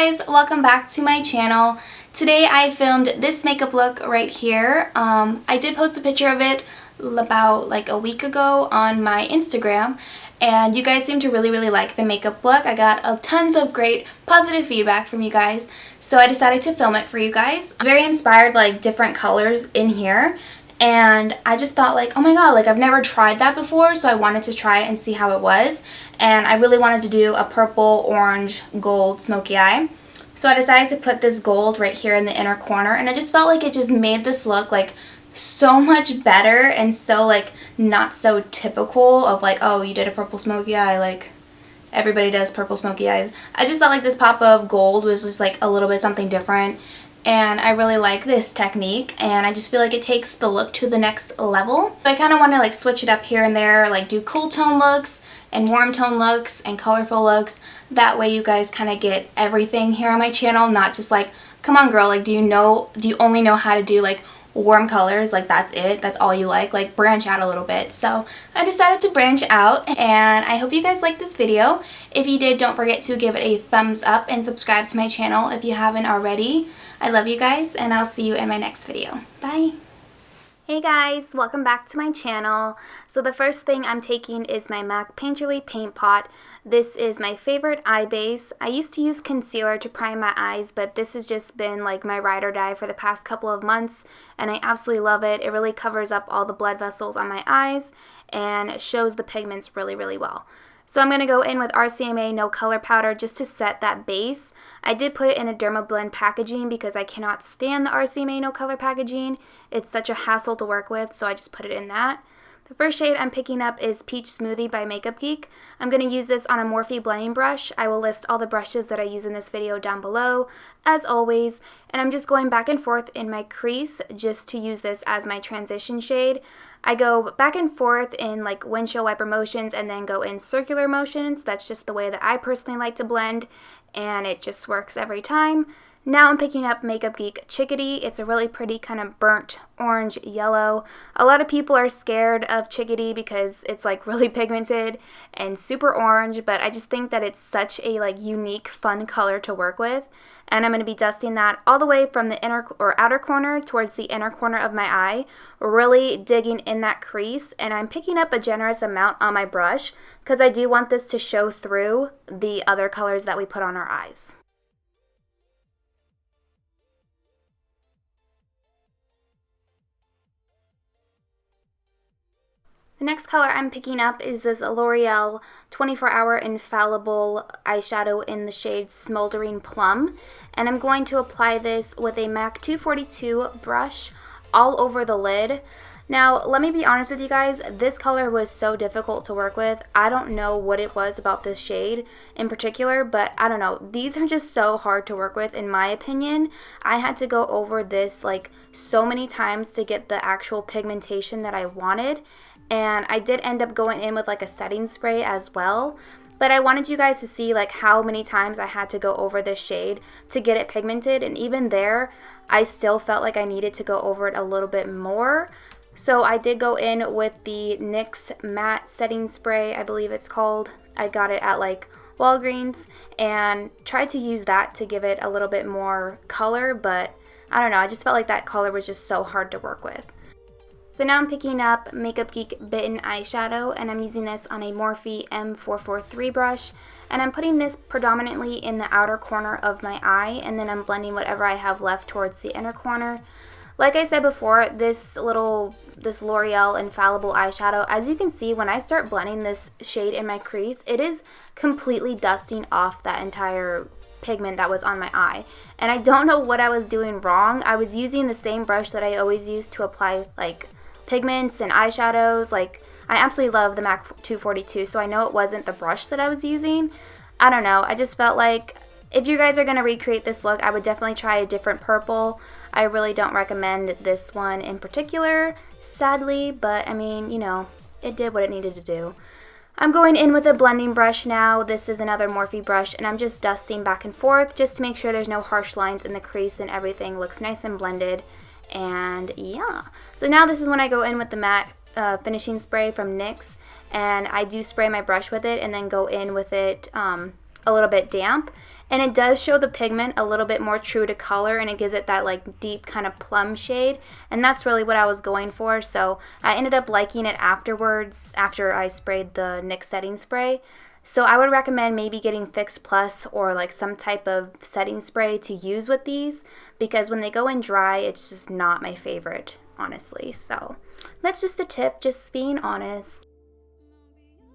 guys, welcome back to my channel. Today I filmed this makeup look right here. I did post a picture of it about like a week ago on my Instagram, and you guys seem to really like the makeup look. I got tons of great positive feedback from you guys, so I decided to film it for you guys. I'm very inspired by like different colors in here, and I just thought like, oh my god, like I've never tried that before, so I wanted to try it and see how it was. And I really wanted to do a purple, orange, gold smoky eye. So I decided to put this gold right here in the inner corner, and I just felt like it just made this look like so much better and so like not so typical of like, oh, you did a purple smoky eye, like everybody does purple smoky eyes. I just felt like this pop of gold was just like a little bit something different, and I really like this technique, and I just feel like it takes the look to the next level. So I kind of want to like switch it up here and there, like do cool tone looks and warm tone looks and colorful looks. That way you guys kind of get everything here on my channel, not just like, come on girl, like do you only know how to do like warm colors, like that's it, that's all you like branch out a little bit. So I decided to branch out, and I hope you guys like this video. If you did, don't forget to give it a thumbs up and subscribe to my channel if you haven't already. I love you guys, and I'll see you in my next video. Bye! Hey guys, welcome back to my channel. So the first thing I'm taking is my MAC Painterly Paint Pot. This is my favorite eye base. I used to use concealer to prime my eyes, but this has just been like my ride or die for the past couple of months, and I absolutely love it. It really covers up all the blood vessels on my eyes and shows the pigments really well. So I'm going to go in with RCMA No Color Powder just to set that base. I did put it in a Dermablend packaging because I cannot stand the RCMA No Color packaging. It's such a hassle to work with, so I just put it in that. The first shade I'm picking up is Peach Smoothie by Makeup Geek. I'm going to use this on a Morphe blending brush. I will list all the brushes that I use in this video down below, as always. And I'm just going back and forth in my crease just to use this as my transition shade. I go back and forth in like windshield wiper motions and then go in circular motions. That's just the way that I personally like to blend, and it just works every time. Now I'm picking up Makeup Geek Chickadee. It's a really pretty kind of burnt orange yellow. A lot of people are scared of Chickadee because it's like really pigmented and super orange, but I just think that it's such a like unique, fun color to work with. And I'm going to be dusting that all the way from the inner or outer corner towards the inner corner of my eye, really digging in that crease. And I'm picking up a generous amount on my brush because I do want this to show through the other colors that we put on our eyes. The next color I'm picking up is this Loreal 24-Hour Infallible eyeshadow in the shade Smoldering Plum. And I'm going to apply this with a MAC 242 brush all over the lid. Now, let me be honest with you guys, this color was so difficult to work with. I don't know what it was about this shade in particular, but I don't know. These are just so hard to work with in my opinion. I had to go over this like so many times to get the actual pigmentation that I wanted. And I did end up going in with like a setting spray as well. But I wanted you guys to see like how many times I had to go over this shade to get it pigmented. And even there, I still felt like I needed to go over it a little bit more. So I did go in with the NYX Matte Setting Spray, I believe it's called. I got it at like Walgreens and tried to use that to give it a little bit more color. But I don't know, I just felt like that color was just so hard to work with. So now I'm picking up Makeup Geek Bitten eyeshadow, and I'm using this on a Morphe M443 brush, and I'm putting this predominantly in the outer corner of my eye, and then I'm blending whatever I have left towards the inner corner. Like I said before, this Loreal Infallible eyeshadow, as you can see, when I start blending this shade in my crease, it is completely dusting off that entire pigment that was on my eye. And I don't know what I was doing wrong. I was using the same brush that I always use to apply like pigments and eyeshadows. Like, I absolutely love the MAC 242, so I know it wasn't the brush that I was using. I don't know, I just felt like if you guys are going to recreate this look, I would definitely try a different purple. I really don't recommend this one in particular, sadly, but I mean, you know, it did what it needed to do. I'm going in with a blending brush now. This is another Morphe brush, and I'm just dusting back and forth just to make sure there's no harsh lines in the crease and everything looks nice and blended. And yeah, so now this is when I go in with the matte finishing spray from NYX, and I do spray my brush with it and then go in with it a little bit damp. And it does show the pigment a little bit more true to color, and it gives it that like deep kind of plum shade, and that's really what I was going for. So I ended up liking it afterwards, after I sprayed the NYX setting spray. So I would recommend maybe getting Fix Plus or like some type of setting spray to use with these, because when they go in dry, it's just not my favorite, honestly. So that's just a tip, just being honest.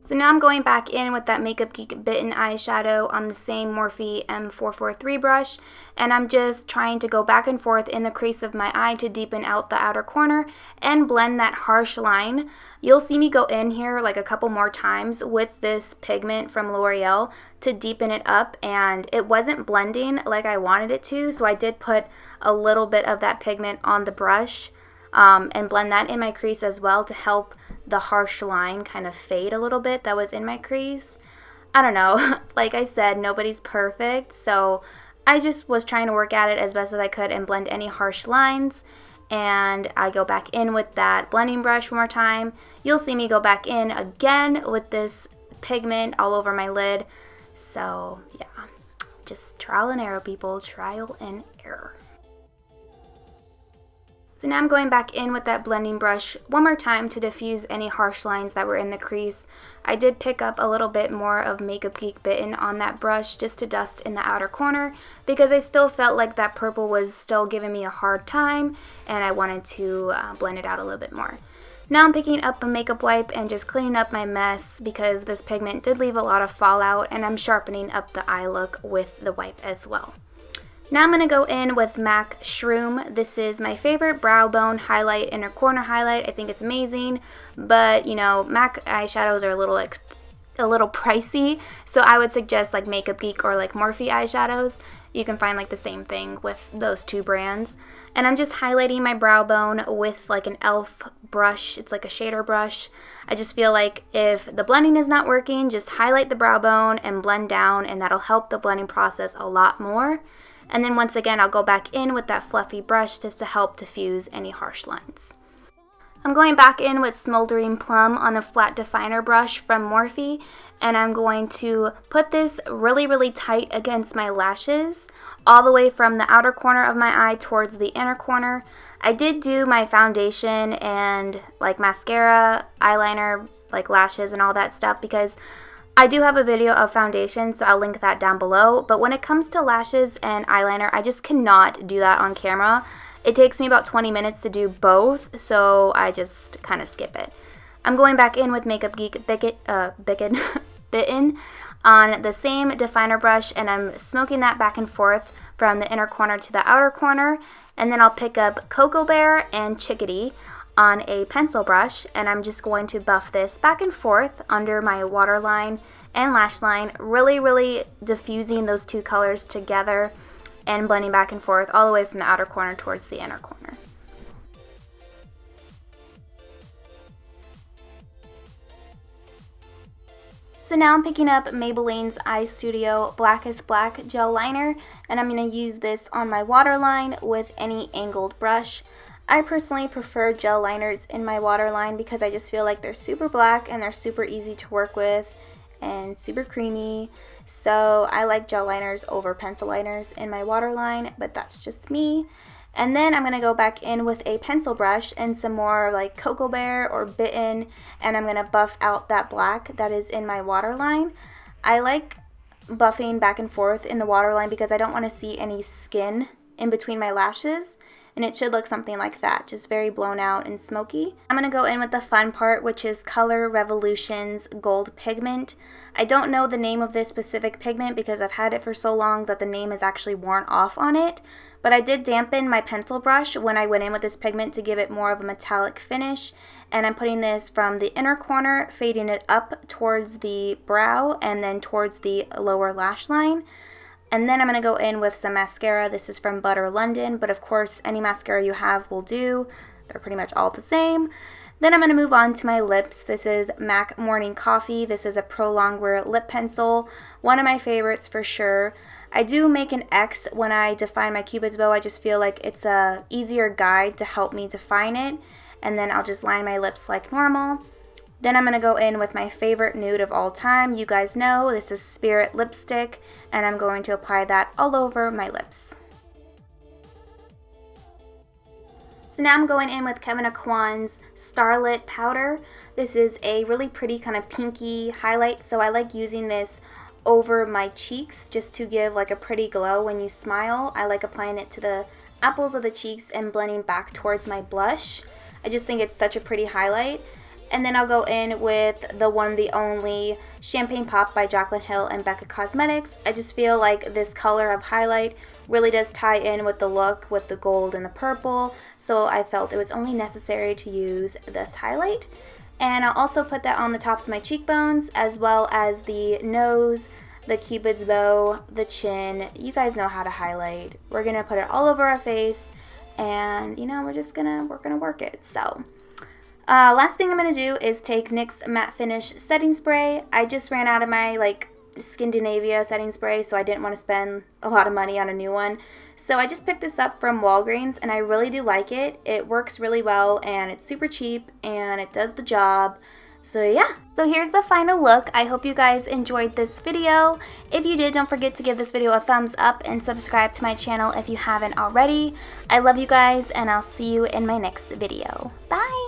So now I'm going back in with that Makeup Geek Bitten eyeshadow on the same Morphe M443 brush, and I'm just trying to go back and forth in the crease of my eye to deepen out the outer corner and blend that harsh line. You'll see me go in here like a couple more times with this pigment from Loreal to deepen it up, and it wasn't blending like I wanted it to, so I did put a little bit of that pigment on the brush and blend that in my crease as well to help the harsh line kind of fade a little bit that was in my crease. I don't know, like I said, nobody's perfect, so I just was trying to work at it as best as I could and blend any harsh lines. And I go back in with that blending brush one more time. You'll see me go back in again with this pigment all over my lid. So yeah, just trial and error, people, trial and error. So now I'm going back in with that blending brush one more time to diffuse any harsh lines that were in the crease. I did pick up a little bit more of Makeup Geek Bitten on that brush just to dust in the outer corner, because I still felt like that purple was still giving me a hard time and I wanted to blend it out a little bit more. Now I'm picking up a makeup wipe and just cleaning up my mess, because this pigment did leave a lot of fallout, and I'm sharpening up the eye look with the wipe as well. Now I'm going to go in with MAC Shroom. This is my favorite brow bone highlight, inner corner highlight. I think it's amazing, but you know, MAC eyeshadows are a little pricey, so I would suggest like Makeup Geek or like Morphe eyeshadows. You can find like the same thing with those two brands. And I'm just highlighting my brow bone with like an e.l.f. brush. It's like a shader brush. I just feel like if the blending is not working, just highlight the brow bone and blend down, and that'll help the blending process a lot more. And then once again, I'll go back in with that fluffy brush just to help diffuse any harsh lines. I'm going back in with Smoldering Plum on a flat definer brush from Morphe, and I'm going to put this really, really tight against my lashes, all the way from the outer corner of my eye towards the inner corner. I did do my foundation and like mascara, eyeliner, like lashes and all that stuff, because I do have a video of foundation, so I'll link that down below. But when it comes to lashes and eyeliner, I just cannot do that on camera. It takes me about 20 minutes to do both, so I just kind of skip it. I'm going back in with Makeup Geek Bitten on the same definer brush, and I'm smoking that back and forth from the inner corner to the outer corner. And then I'll pick up Cocoa Bear and Chickadee on a pencil brush, and I'm just going to buff this back and forth under my waterline and lash line, really, really diffusing those two colors together and blending back and forth all the way from the outer corner towards the inner corner. So now I'm picking up Maybelline's Eye Studio Blackest Black Gel Liner, and I'm going to use this on my waterline with any angled brush. I personally prefer gel liners in my waterline because I just feel like they're super black and they're super easy to work with and super creamy. So I like gel liners over pencil liners in my waterline, but that's just me. And then I'm going to go back in with a pencil brush and some more like Cocoa Bear or Bitten, and I'm going to buff out that black that is in my waterline. I like buffing back and forth in the waterline because I don't want to see any skin in between my lashes. And it should look something like that, just very blown out and smoky. I'm going to go in with the fun part, which is Color Revolution's Gold Pigment. I don't know the name of this specific pigment because I've had it for so long that the name is actually worn off on it. But I did dampen my pencil brush when I went in with this pigment to give it more of a metallic finish. And I'm putting this from the inner corner, fading it up towards the brow and then towards the lower lash line. And then I'm going to go in with some mascara. This is from Butter London, but of course any mascara you have will do. They're pretty much all the same. Then I'm going to move on to my lips. This is MAC Morning Coffee. This is a Prolong Wear lip pencil. One of my favorites for sure. I do make an X when I define my Cupid's bow. I just feel like it's a easier guide to help me define it. And then I'll just line my lips like normal. Then I'm going to go in with my favorite nude of all time. You guys know this is Spirit lipstick, and I'm going to apply that all over my lips. So now I'm going in with Kevyn Aucoin's Starlit Powder. This is a really pretty kind of pinky highlight, so I like using this over my cheeks just to give like a pretty glow when you smile. I like applying it to the apples of the cheeks and blending back towards my blush. I just think it's such a pretty highlight. And then I'll go in with the one, the only Champagne Pop by Jaclyn Hill and Becca Cosmetics. I just feel like this color of highlight really does tie in with the look with the gold and the purple, so I felt it was only necessary to use this highlight. And I'll also put that on the tops of my cheekbones, as well as the nose, the cupid's bow, the chin. You guys know how to highlight. We're gonna put it all over our face, and you know, we're gonna work it. So last thing I'm gonna do is take NYX Matte Finish setting spray. I just ran out of my Scandinavia setting spray, so I didn't want to spend a lot of money on a new one. So I just picked this up from Walgreens, and I really do like it. It works really well, and it's super cheap, and it does the job. So yeah, so here's the final look. I hope you guys enjoyed this video. If you did, don't forget to give this video a thumbs up and subscribe to my channel if you haven't already. I love you guys, and I'll see you in my next video. Bye!